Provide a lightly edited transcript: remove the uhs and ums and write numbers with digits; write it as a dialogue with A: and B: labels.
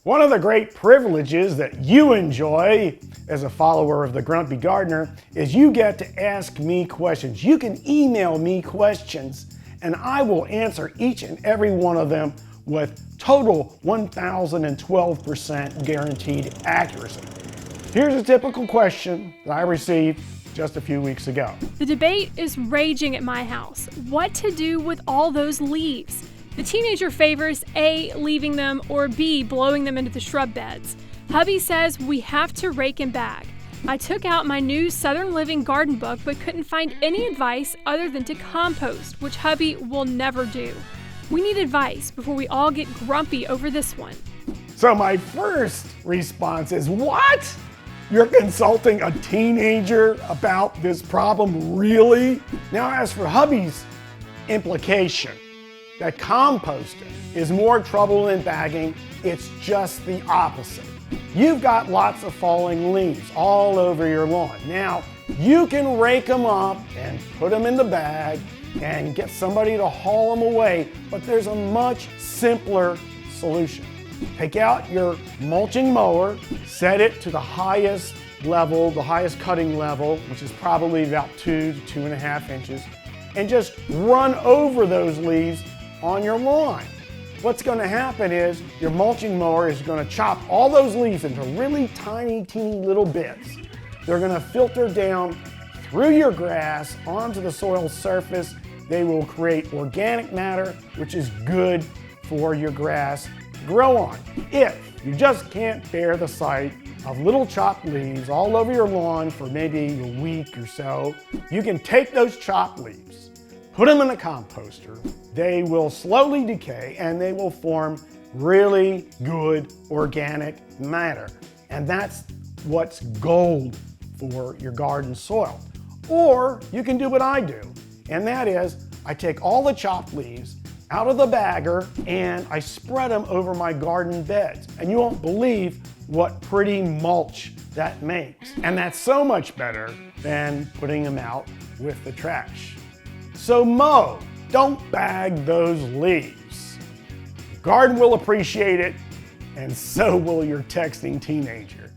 A: One of the great privileges that you enjoy as a follower of the Grumpy Gardener is you get to ask me questions. You can email me questions and I will answer each and every one of them with total 1012% guaranteed accuracy. Here's a typical question that I received just a few weeks ago.
B: The debate is raging at my house. What to do with all those leaves? The teenager favors A, leaving them, or B, blowing them into the shrub beds. Hubby says we have to rake and bag. I took out my new Southern Living garden book but couldn't find any advice other than to compost, which hubby will never do. We need advice before we all get grumpy over this one.
A: So my first response is, what? You're consulting a teenager about this problem, really? Now, as for hubby's implication that composting is more trouble than bagging, it's just the opposite. You've got lots of falling leaves all over your lawn. Now, you can rake them up and put them in the bag and get somebody to haul them away, but there's a much simpler solution. Take out your mulching mower, set it to the highest level, the highest cutting level, which is probably about 2 to 2.5 inches, and just run over those leaves on your lawn. What's going to happen is your mulching mower is going to chop all those leaves into really tiny, teeny little bits. They're going to filter down through your grass onto the soil surface. They will create organic matter, which is good for your grass to grow on. If you just can't bear the sight of little chopped leaves all over your lawn for maybe a week or so, you can take those chopped leaves, put them in a composter. They will slowly decay and they will form really good organic matter. And that's what's gold for your garden soil. Or you can do what I do, and that is I take all the chopped leaves out of the bagger and I spread them over my garden beds. And you won't believe what pretty mulch that makes. And that's so much better than putting them out with the trash. So mow, don't bag those leaves. The garden will appreciate it, and so will your texting teenager.